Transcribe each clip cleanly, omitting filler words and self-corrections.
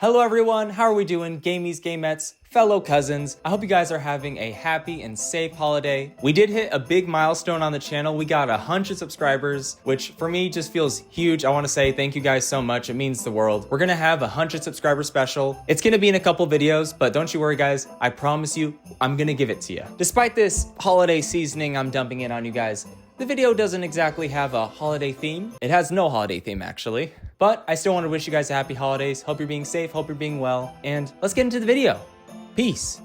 Hello everyone, how are we doing? Gamies, gamettes, fellow cousins. I hope you guys are having a happy and safe holiday. We did hit a big milestone on the channel. We got 100 subscribers, which for me just feels huge. I want to say thank you guys so much. It means the world. We're gonna have 100 subscriber special. It's gonna be in a couple videos, but don't you worry guys. I promise you, I'm gonna give it to you. Despite this holiday seasoning I'm dumping it on you guys, the video doesn't exactly have a holiday theme. It has no holiday theme actually. But I still want to wish you guys a happy holidays. Hope you're being safe, hope you're being well, and let's get into the video. Peace.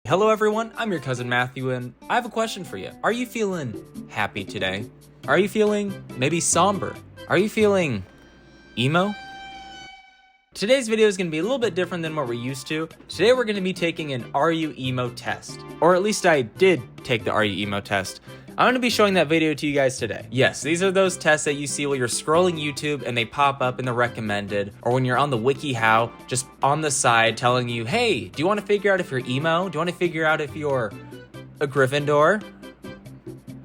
Hello everyone, I'm your cousin Matthew, and I have a question for you. Are you feeling happy today? Are you feeling maybe somber? Are you feeling emo? Today's video is going to be a little bit different than what we're used to. Today we're going to be taking an Are You Emo test. Or at least I did take the Are You Emo test. I'm going to be showing that video to you guys today. Yes, these are those tests that you see while you're scrolling YouTube and they pop up in the recommended, or when you're on the WikiHow, just on the side telling you, hey, do you want to figure out if you're emo? Do you want to figure out if you're a Gryffindor?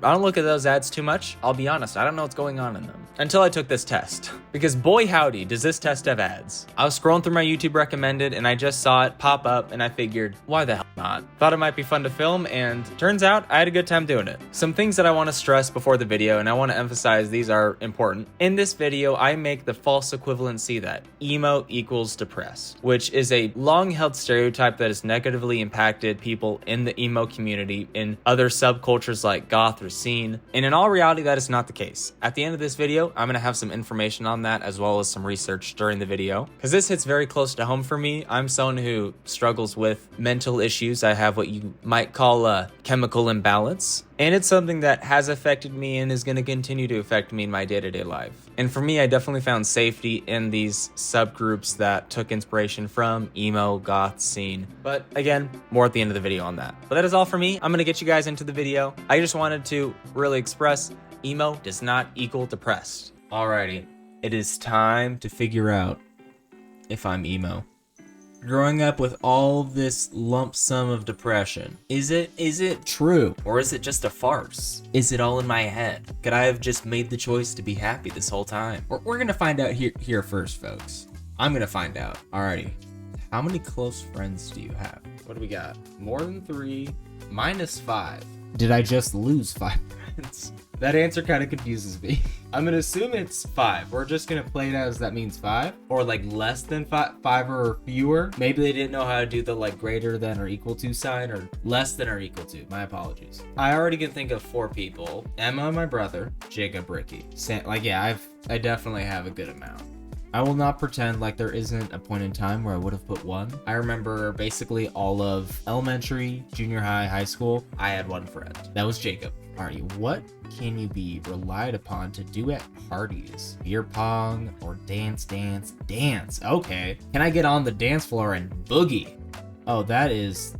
I don't look at those ads too much. I'll be honest, I don't know what's going on in them. Until I took this test. Because boy howdy, does this test have ads. I was scrolling through my YouTube recommended and I just saw it pop up and I figured, why the hell not? Thought it might be fun to film and turns out I had a good time doing it. Some things that I want to stress before the video, and I want to emphasize these are important. In this video, I make the false equivalency that emo equals depressed, which is a long held stereotype that has negatively impacted people in the emo community in other subcultures like goth or scene. And in all reality, that is not the case. At the end of this video, I'm going to have some information on that as well as some research during the video because this hits very close to home for me. I'm someone who struggles with mental issues. I have what you might call a chemical imbalance, and it's something that has affected me and is going to continue to affect me in my day-to-day life. And for me, I definitely found safety in these subgroups that took inspiration from emo, goth scene. But again, more at the end of the video on that. But that is all for me. I'm going to get you guys into the video. I just wanted to really express emo does not equal depressed. Alrighty, it is time to figure out if I'm emo. Growing up with all this lump sum of depression, is it true? Or is it just a farce? Is it all in my head? Could I have just made the choice to be happy this whole time? We're gonna find out here first, folks. I'm gonna find out. Alrighty, how many close friends do you have? What do we got? More than 3, minus 5. Did I just lose 5 friends? That answer kind of confuses me. I'm gonna assume it's 5. We're just gonna play it as that means 5, or like less than 5 or fewer. Maybe they didn't know how to do the like greater than or equal to sign, or less than or equal to. My apologies. I already can think of 4 people: Emma, my brother, Jacob, Ricky. I definitely have a good amount. I will not pretend like there isn't a point in time where I would have put 1. I remember basically all of elementary, junior high, high school, I had 1 friend. That was Jacob. Alright, what can you be relied upon to do at parties? Beer pong or dance? Okay. Can I get on the dance floor and boogie? Oh, that's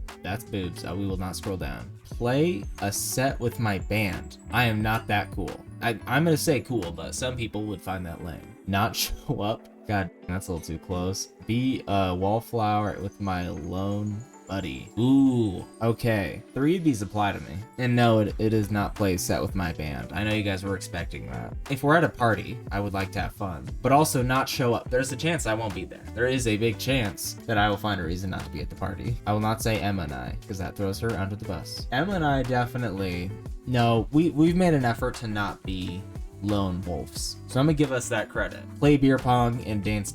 boobs. We will not scroll down. Play a set with my band. I am not that cool. I'm gonna say cool, but some people would find that lame. Not show up. God, that's a little too close. Be a wallflower with my lone buddy. Ooh, okay. 3 of these apply to me. And no, it is not play set with my band. I know you guys were expecting that. If we're at a party, I would like to have fun, but also not show up. There's a chance I won't be there. There is a big chance that I will find a reason not to be at the party. I will not say Emma and I, because that throws her under the bus. Emma and I definitely, no, we've made an effort to not be lone wolves. So I'm gonna give us that credit. Play beer pong and dance.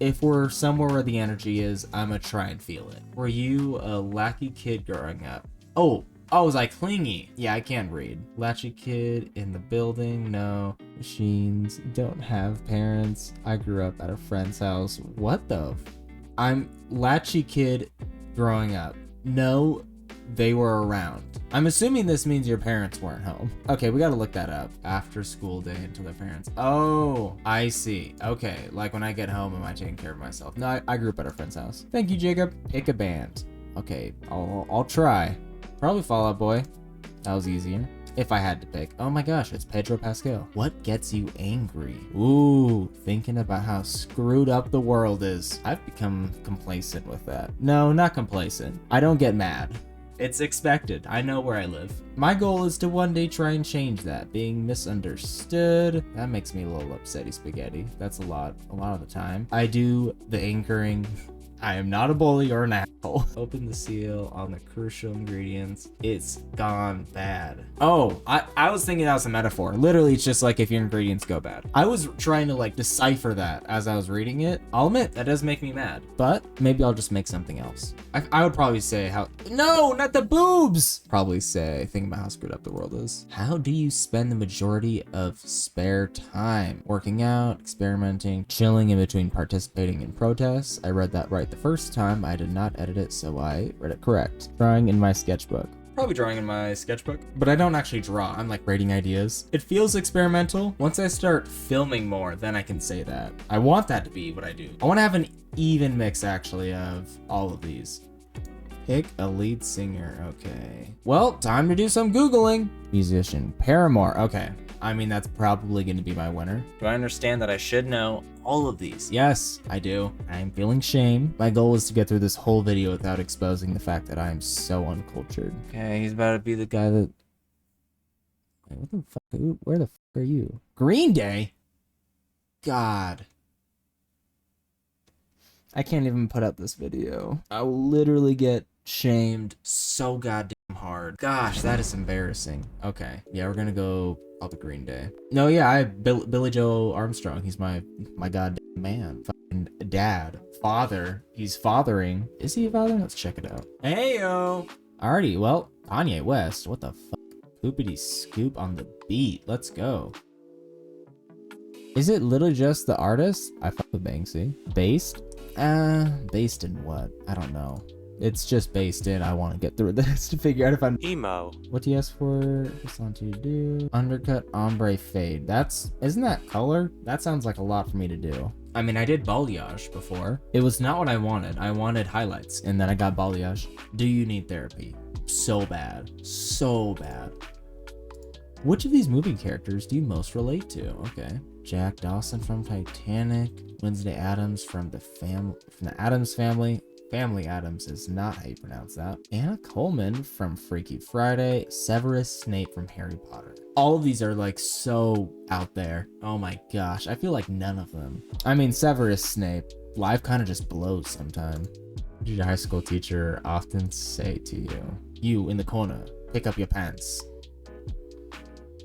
If we're somewhere where the energy is, I'm gonna try and feel it. Were you a lackey kid growing up? Oh, was I clingy? Yeah, I can't read. Latchy kid in the building? No. Machines don't have parents. I grew up at a friend's house. What the? I'm latchy kid growing up. No, they were around. I'm assuming this means your parents weren't home. Okay, we gotta look that up. After school day until their parents. Oh, I see. Okay, like when I get home, am I taking care of myself? No, I grew up at a friend's house. Thank you, Jacob. Pick a band. Okay, I'll try. Probably Fall Out Boy. That was easier. If I had to pick. Oh my gosh, it's Pedro Pascal. What gets you angry? Ooh, thinking about how screwed up the world is. I've become complacent with that. No, not complacent. I don't get mad. It's expected. I know where I live. My goal is to one day try and change that. Being misunderstood. That makes me a little upsetty spaghetti. That's a lot of the time. I do the anchoring. I am not a bully or an asshole. Open the seal on the crucial ingredients. It's gone bad. Oh, I was thinking that was a metaphor. Literally, it's just like if your ingredients go bad. I was trying to like decipher that as I was reading it. I'll admit, that does make me mad. But maybe I'll just make something else. I would probably say no, not the boobs! Probably say, think about how screwed up the world is. How do you spend the majority of spare time? Working out, experimenting, chilling in between participating in protests. I read that right the first time. I did not edit it, so I read it correct. Drawing in my sketchbook. Probably drawing in my sketchbook, but I don't actually draw. I'm like writing ideas. It feels experimental. Once I start filming more, then I can say that. I want that to be what I do. I want to have an even mix actually of all of these. Pick a lead singer. Okay. Well, time to do some Googling. Musician. Paramore. Okay. I mean, that's probably going to be my winner. Do I understand that I should know all of these? Yes, I do. I'm feeling shame. My goal is to get through this whole video without exposing the fact that I am so uncultured. Okay, he's about to be the guy that... Wait, what the fuck? Where the fuck are you? Green Day? God. I can't even put up this video. I will literally get shamed so goddamn hard. Gosh, that is embarrassing. Okay, yeah, we're gonna go all the Green Day. No, yeah, Billy Joe Armstrong. He's my goddamn man. Fucking dad. Father. He's fathering. Is he a father? Let's check it out. Heyo. Alrighty, well, Kanye West. What the fuck? Poopity scoop on the beat. Let's go. Is it literally just the artist? I fuck with Banksy. Based? Based in what? I don't know. It's just based in I want to get through this to figure out if I'm emo. What do you ask for? Just want to do undercut ombre fade. Isn't that color? That sounds like a lot for me to do. I mean, I did balayage before. It was not what I wanted. I wanted highlights, and then I got balayage. Do you need therapy? So bad. So bad. Which of these movie characters do you most relate to? Okay. Jack Dawson from Titanic. Wednesday Addams from the Addams Family. Family Addams is not how you pronounce that. Anna Coleman from Freaky Friday. Severus Snape from Harry Potter. All of these are like so out there. Oh my gosh, I feel like none of them. I mean, Severus Snape, life kind of just blows sometimes. What did your high school teacher often say to you? You in the corner, pick up your pants.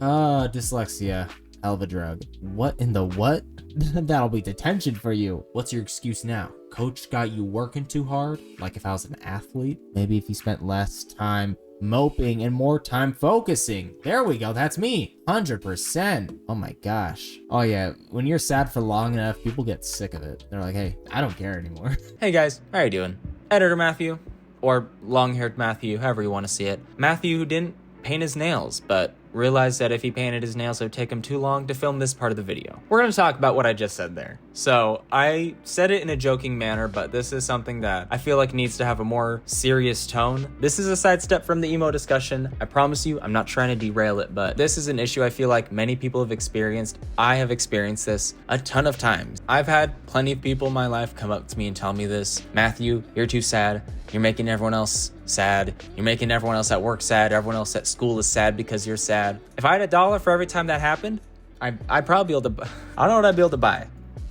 Dyslexia. Hell of a drug. What in the what? That'll be detention for you. What's your excuse now? Coach got you working too hard? Like if I was an athlete? Maybe if you spent less time moping and more time focusing. There we go. That's me. 100%. Oh my gosh. Oh yeah. When you're sad for long enough, people get sick of it. They're like, hey, I don't care anymore. Hey guys, how are you doing? Editor Matthew, or long-haired Matthew, however you want to see it. Matthew who didn't paint his nails, but realized that if he painted his nails, it would take him too long to film this part of the video. We're going to talk about what I just said there. So I said it in a joking manner, but this is something that I feel like needs to have a more serious tone. This is a sidestep from the emo discussion. I promise you, I'm not trying to derail it, but this is an issue I feel like many people have experienced. I have experienced this a ton of times. I've had plenty of people in my life come up to me and tell me this. Matthew, you're too sad. You're making everyone else sad. You're making everyone else at work sad. Everyone else at school is sad because you're sad. If I had $1 for every time that happened, I'd probably be able to, I don't know what I'd be able to buy.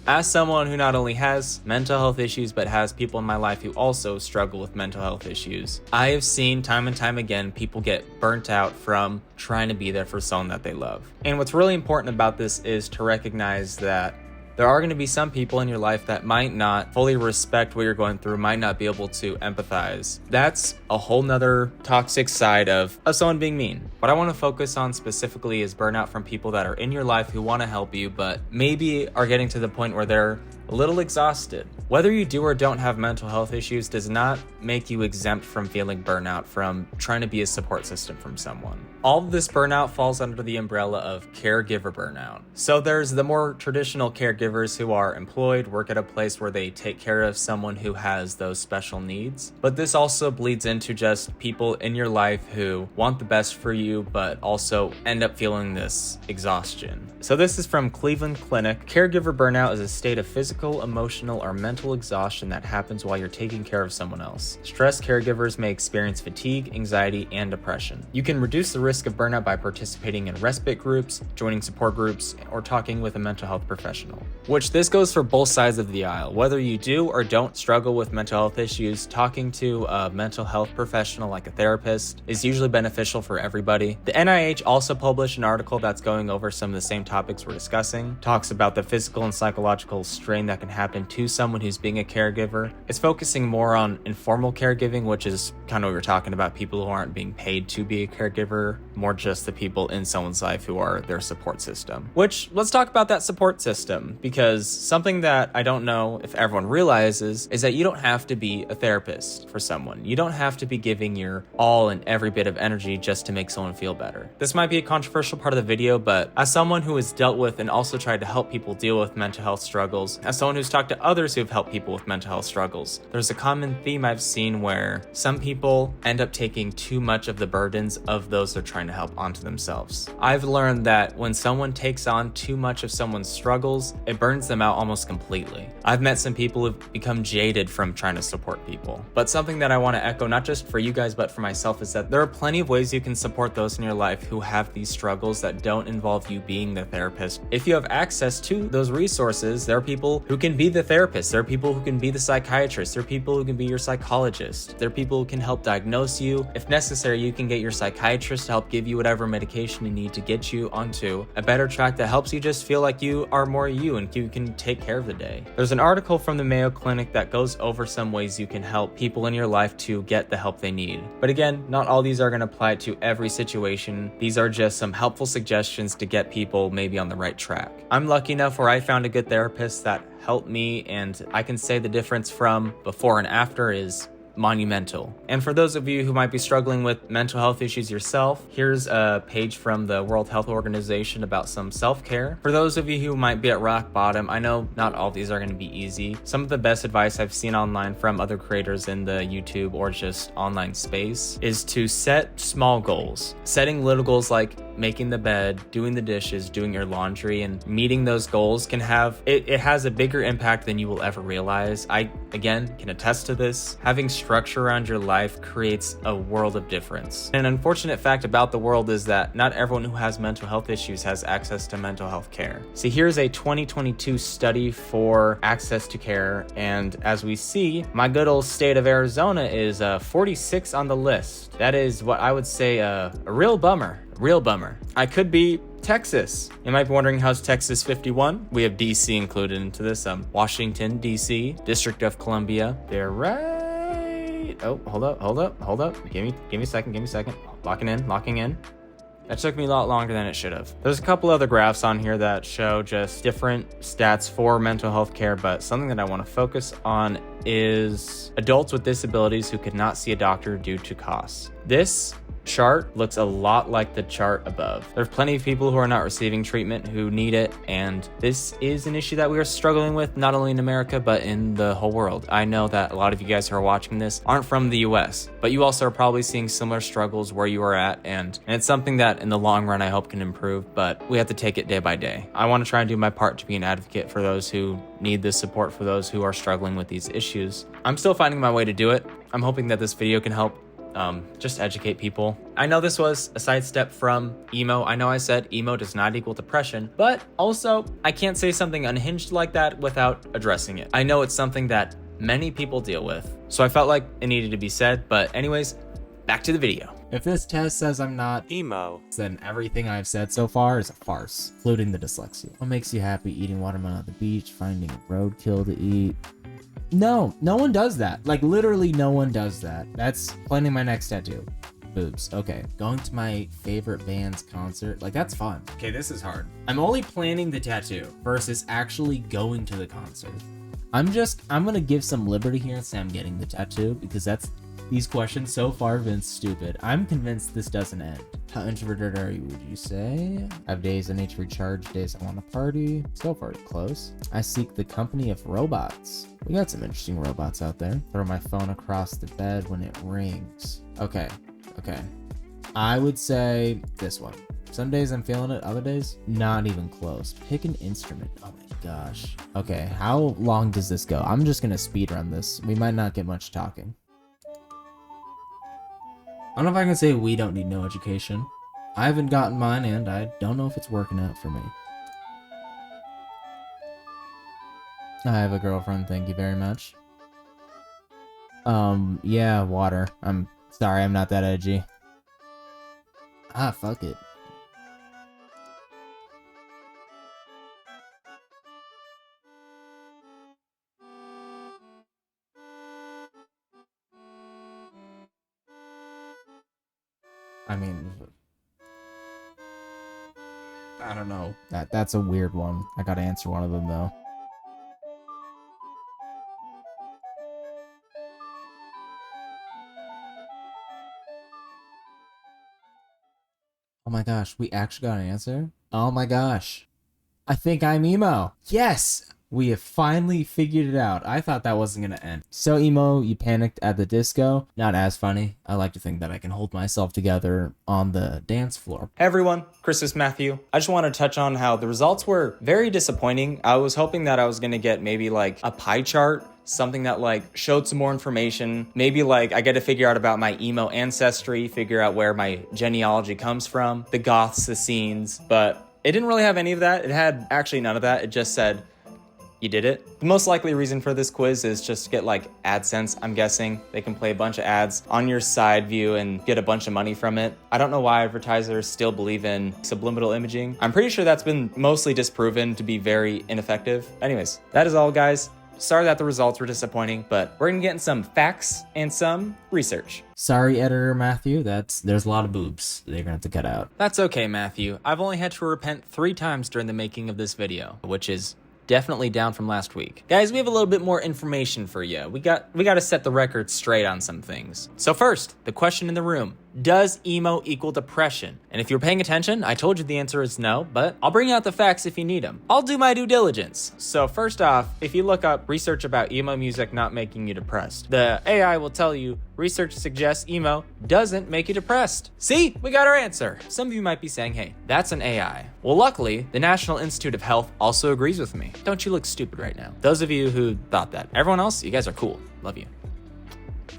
As someone who not only has mental health issues, but has people in my life who also struggle with mental health issues, I have seen time and time again, people get burnt out from trying to be there for someone that they love. And what's really important about this is to recognize that there are going to be some people in your life that might not fully respect what you're going through, might not be able to empathize. That's a whole nother toxic side of someone being mean. What I want to focus on specifically is burnout from people that are in your life who want to help you, but maybe are getting to the point where they're a little exhausted. Whether you do or don't have mental health issues does not make you exempt from feeling burnout, from trying to be a support system from someone. All of this burnout falls under the umbrella of caregiver burnout. So there's the more traditional caregivers who are employed, work at a place where they take care of someone who has those special needs. But this also bleeds into just people in your life who want the best for you, but also end up feeling this exhaustion. So this is from Cleveland Clinic. Caregiver burnout is a state of physical physical, emotional, or mental exhaustion that happens while you're taking care of someone else. Stressed caregivers may experience fatigue, anxiety, and depression. You can reduce the risk of burnout by participating in respite groups, joining support groups, or talking with a mental health professional. Which this goes for both sides of the aisle. Whether you do or don't struggle with mental health issues, talking to a mental health professional like a therapist is usually beneficial for everybody. The NIH also published an article that's going over some of the same topics we're discussing. Talks about the physical and psychological strain that can happen to someone who's being a caregiver. It's focusing more on informal caregiving, which is kind of what we're talking about, people who aren't being paid to be a caregiver, more just the people in someone's life who are their support system. Which, let's talk about that support system, because something that I don't know if everyone realizes is that you don't have to be a therapist for someone. You don't have to be giving your all and every bit of energy just to make someone feel better. This might be a controversial part of the video, but as someone who has dealt with and also tried to help people deal with mental health struggles, as someone who's talked to others who've helped people with mental health struggles, there's a common theme I've seen where some people end up taking too much of the burdens of those they're trying to help onto themselves. I've learned that when someone takes on too much of someone's struggles, it burns them out almost completely. I've met some people who've become jaded from trying to support people. But something that I want to echo, not just for you guys, but for myself, is that there are plenty of ways you can support those in your life who have these struggles that don't involve you being the therapist. If you have access to those resources, there are people who can be the therapist. There are people who can be the psychiatrist. There are people who can be your psychologist. There are people who can help diagnose you. If necessary, you can get your psychiatrist to help give you whatever medication you need to get you onto a better track that helps you just feel like you are more you and you can take care of the day. There's an article from the Mayo Clinic that goes over some ways you can help people in your life to get the help they need. But again, not all these are going to apply to every situation. These are just some helpful suggestions to get people maybe on the right track. I'm lucky enough where I found a good therapist that helped me, and I can say the difference from before and after is monumental. And for those of you who might be struggling with mental health issues yourself, here's a page from the World Health Organization about some self-care. For those of you who might be at rock bottom, I know not all these are going to be easy. Some of the best advice I've seen online from other creators in the YouTube or just online space is to set small goals. Setting little goals like making the bed, doing the dishes, doing your laundry, and meeting those goals can have, it has a bigger impact than you will ever realize. I, again, can attest to this. Having structure around your life creates a world of difference. An unfortunate fact about the world is that not everyone who has mental health issues has access to mental health care. See, here's a 2022 study for access to care, and as we see, my good old state of Arizona is 46 on the list. That is what I would say a real bummer. Real bummer. I could be Texas. You might be wondering, how's Texas 51? We have DC included into this. Washington, DC, District of Columbia. They're right. Oh, hold up. Give me a second. Locking in. That took me a lot longer than it should have. There's a couple other graphs on here that show just different stats for mental health care, but something that I want to focus on is adults with disabilities who could not see a doctor due to costs. This chart looks a lot like the chart above. There's plenty of people who are not receiving treatment who need it, and this is an issue that we are struggling with not only in America but in the whole world. I know that a lot of you guys who are watching this aren't from the US, but you also are probably seeing similar struggles where you are at, and it's something that in the long run I hope can improve, but we have to take it day by day. I want to try and do my part to be an advocate for those who need this support, for those who are struggling with these issues. I'm still finding my way to do it. I'm hoping that this video can help just educate people. I know this was a sidestep from emo. I know I said emo does not equal depression, but also I can't say something unhinged like that without addressing it. I know it's something that many people deal with, so I felt like it needed to be said. But anyways, back to the video. If this test says I'm not Emo, then everything I've said so far is a farce, including the dyslexia. What makes you happy? Eating watermelon at the beach, finding a roadkill to eat. No one does that. Like, literally no one does that. That's planning my next tattoo. Boobs. Okay. Going to my favorite band's concert. Like, that's fun. Okay, this is hard. I'm only planning the tattoo versus actually going to the concert. I'm gonna give some liberty here and say I'm getting the tattoo because these questions so far have been stupid. I'm convinced this doesn't end. How introverted are you, would you say? I have days I need to recharge, days I want to party. So far, close. I seek the company of robots. We got some interesting robots out there. Throw my phone across the bed when it rings. Okay. I would say this one. Some days I'm feeling it, other days, not even close. Pick an instrument. Oh my gosh. Okay, how long does this go? I'm just gonna speed run this. We might not get much talking. I don't know if I can say we don't need no education. I haven't gotten mine, and I don't know if it's working out for me. I have a girlfriend, thank you very much. Yeah, water. I'm sorry, I'm not that edgy. Ah, fuck it. I mean, I don't know. That's a weird one. I gotta answer one of them though. Oh my gosh, we actually got an answer? Oh my gosh. I think I'm emo. Yes! We have finally figured it out. I thought that wasn't gonna end. So emo, you panicked at the disco. Not as funny. I like to think that I can hold myself together on the dance floor. Hey everyone, Chris is Matthew. I just want to touch on how the results were very disappointing. I was hoping that I was gonna get maybe like a pie chart, something that like showed some more information. Maybe like I get to figure out about my emo ancestry, figure out where my genealogy comes from, the goths, the scenes, but it didn't really have any of that. It had actually none of that. It just said, you did it. The most likely reason for this quiz is just to get like AdSense, I'm guessing. They can play a bunch of ads on your side view and get a bunch of money from it. I don't know why advertisers still believe in subliminal imaging. I'm pretty sure that's been mostly disproven to be very ineffective. Anyways, that is all, guys. Sorry that the results were disappointing, but we're gonna get in some facts and some research. Sorry, editor Matthew, there's a lot of boobs they're gonna have to cut out. That's okay, Matthew. I've only had to repent 3 times during the making of this video, which is definitely down from last week. Guys, we have a little bit more information for you. We got to set the record straight on some things. So first, the question in the room. Does emo equal depression? And if you're paying attention, I told you the answer is no, but I'll bring out the facts if you need them. I'll do my due diligence. So first off, if you look up research about emo music not making you depressed, the AI will tell you research suggests emo doesn't make you depressed. See, we got our answer. Some of you might be saying, hey, that's an AI. Well, luckily, the National Institute of Health also agrees with me. Don't you look stupid right now? Those of you who thought that. Everyone else, you guys are cool. Love you.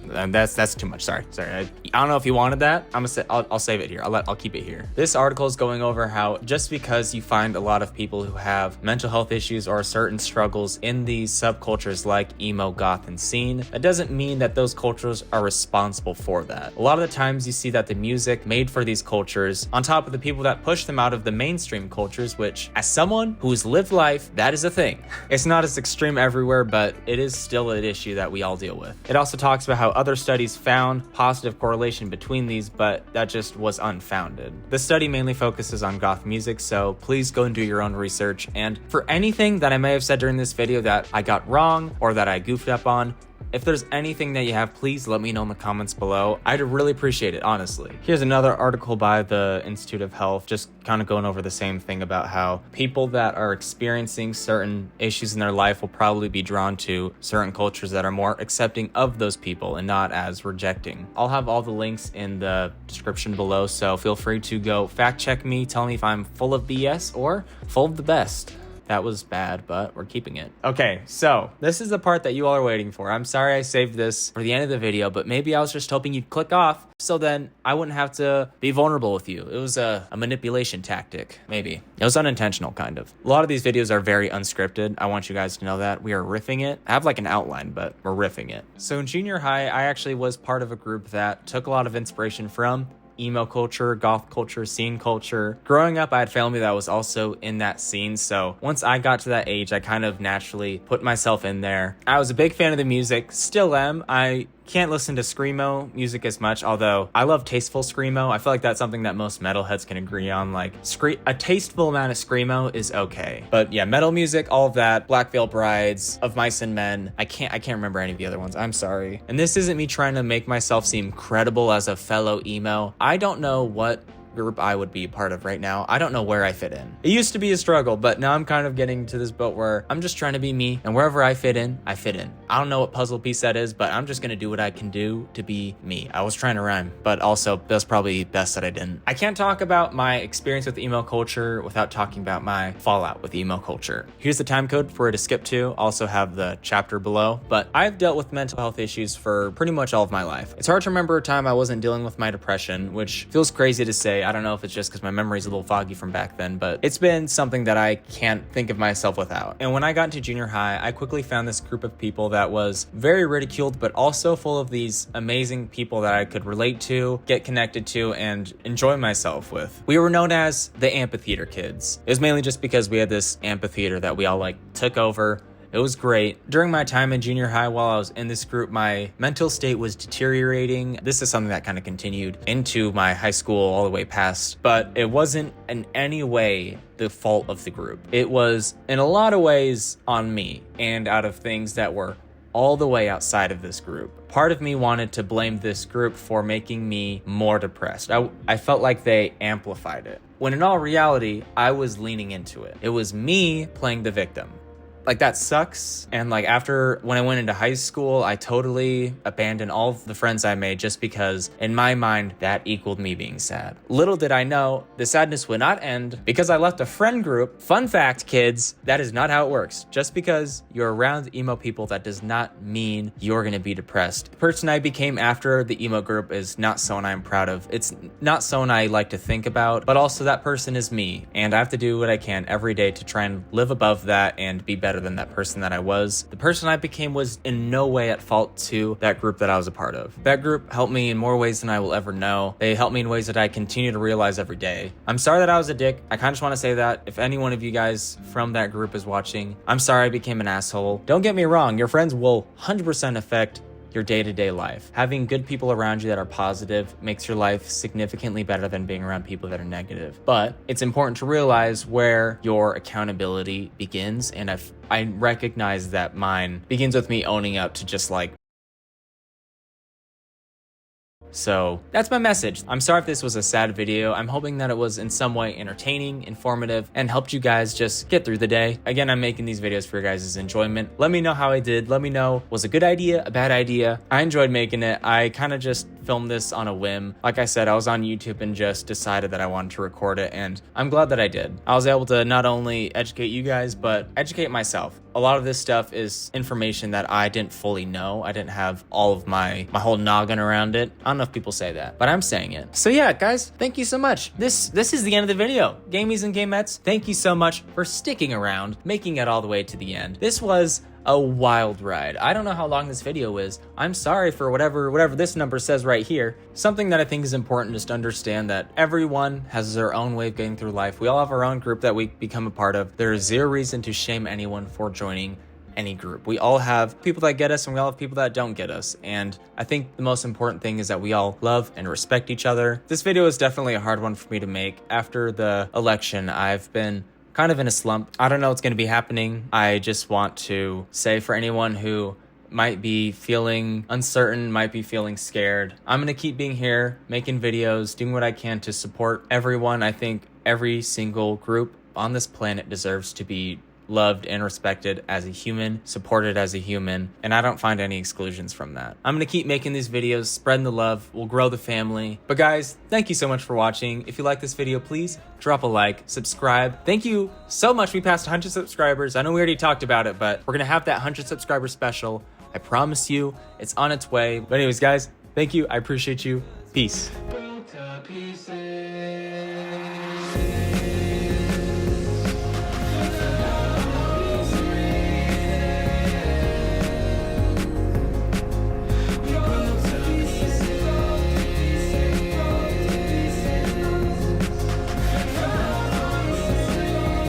That's too much. Sorry. I don't know if you wanted that. I'll save it here. I'll keep it here. This article is going over how just because you find a lot of people who have mental health issues or certain struggles in these subcultures like emo, goth, and scene, that doesn't mean that those cultures are responsible for that. A lot of the times you see that the music made for these cultures, on top of the people that push them out of the mainstream cultures, which as someone who's lived life, that is a thing. It's not as extreme everywhere, but it is still an issue that we all deal with. It also talks about how other studies found positive correlation between these, but that just was unfounded. The study mainly focuses on goth music, so please go and do your own research. And for anything that I may have said during this video that I got wrong or that I goofed up on, if there's anything that you have, please let me know in the comments below. I'd really appreciate it, honestly. Here's another article by the Institute of Health, just kind of going over the same thing about how people that are experiencing certain issues in their life will probably be drawn to certain cultures that are more accepting of those people and not as rejecting. I'll have all the links in the description below, so feel free to go fact check me, tell me if I'm full of BS or full of the best. That was bad, but we're keeping it. Okay, so this is the part that you all are waiting for. I'm sorry I saved this for the end of the video, but maybe I was just hoping you'd click off so then I wouldn't have to be vulnerable with you. It was a manipulation tactic, maybe. It was unintentional, kind of. A lot of these videos are very unscripted. I want you guys to know that. We are riffing it. I have like an outline, but we're riffing it. So in junior high, I actually was part of a group that took a lot of inspiration from emo culture, goth culture, scene culture. Growing up, I had family that was also in that scene, so once I got to that age, I kind of naturally put myself in there. I was a big fan of the music, still am. I can't listen to screamo music as much, although I love tasteful screamo. I feel like that's something that most metalheads can agree on. Like a tasteful amount of screamo is okay. But yeah, metal music, all of that, Black Veil Brides, Of Mice and Men. I can't remember any of the other ones. I'm sorry. And this isn't me trying to make myself seem credible as a fellow emo. I don't know what group I would be a part of right now. I don't know where I fit in. It used to be a struggle, but now I'm kind of getting to this boat where I'm just trying to be me, and wherever I fit in, I fit in. I don't know what puzzle piece that is, but I'm just gonna do what I can do to be me. I was trying to rhyme, but also that's probably best that I didn't. I can't talk about my experience with emo culture without talking about my fallout with emo culture. Here's the time code for it to skip to. Also have the chapter below, but I've dealt with mental health issues for pretty much all of my life. It's hard to remember a time I wasn't dealing with my depression, which feels crazy to say. I don't know if it's just because my memory's a little foggy from back then, but it's been something that I can't think of myself without. And when I got into junior high, I quickly found this group of people that was very ridiculed, but also full of these amazing people that I could relate to, get connected to, and enjoy myself with. We were known as the amphitheater kids. It was mainly just because we had this amphitheater that we all took over. It was great. During my time in junior high, while I was in this group, my mental state was deteriorating. This is something that kind of continued into my high school all the way past, but it wasn't in any way the fault of the group. It was in a lot of ways on me and out of things that were all the way outside of this group. Part of me wanted to blame this group for making me more depressed. I felt like they amplified it, when in all reality, I was leaning into it. It was me playing the victim. That sucks. And when I went into high school, I totally abandoned all of the friends I made just because in my mind, that equaled me being sad. Little did I know, the sadness would not end because I left a friend group. Fun fact, kids, that is not how it works. Just because you're around emo people, that does not mean you're gonna be depressed. The person I became after the emo group is not someone I'm proud of. It's not someone I like to think about, but also that person is me. And I have to do what I can every day to try and live above that and be better than that person that I was. The person I became was in no way at fault to that group that I was a part of. That group helped me in more ways than I will ever know. They helped me in ways that I continue to realize every day. I'm sorry that I was a dick. I kind of just want to say that if any one of you guys from that group is watching, I'm sorry I became an asshole. Don't get me wrong, your friends will 100% affect your day-to-day life. Having good people around you that are positive makes your life significantly better than being around people that are negative. But it's important to realize where your accountability begins, and I recognize that mine begins with me owning up to just So that's my message. I'm sorry if this was a sad video. I'm hoping that it was in some way entertaining, informative, and helped you guys just get through the day. Again, I'm making these videos for your guys' enjoyment. Let me know how I did. Let me know, was it a good idea, a bad idea? I enjoyed making it. I kind of just filmed this on a whim. Like I said, I was on YouTube and just decided that I wanted to record it, and I'm glad that I did. I was able to not only educate you guys, but educate myself. A lot of this stuff is information that I didn't fully know. I didn't have all of my whole noggin around it. I don't know if people say that, but I'm saying it. So yeah, guys, thank you so much. This is the end of the video. Gamies and gamettes, thank you so much for sticking around, making it all the way to the end. This was a wild ride. I don't know how long this video is. I'm sorry for whatever this number says right here. Something that I think is important is to understand that everyone has their own way of getting through life. We all have our own group that we become a part of. There is zero reason to shame anyone for joining any group. We all have people that get us and we all have people that don't get us. And I think the most important thing is that we all love and respect each other. This video is definitely a hard one for me to make. After the election, I've been kind of in a slump. I don't know what's going to be happening. I just want to say, for anyone who might be feeling uncertain, might be feeling scared, I'm going to keep being here, making videos, doing what I can to support everyone. I think every single group on this planet deserves to be loved and respected as a human, supported as a human, and I don't find any exclusions from that. I'm gonna keep making these videos, spreading the love, we'll grow the family. But guys, thank you so much for watching. If you like this video, please drop a like, subscribe. Thank you so much. We passed 100 subscribers. I know we already talked about it, but we're gonna have that 100 subscriber special. I promise you, it's on its way. But anyways, guys, thank you. I appreciate you. Peace.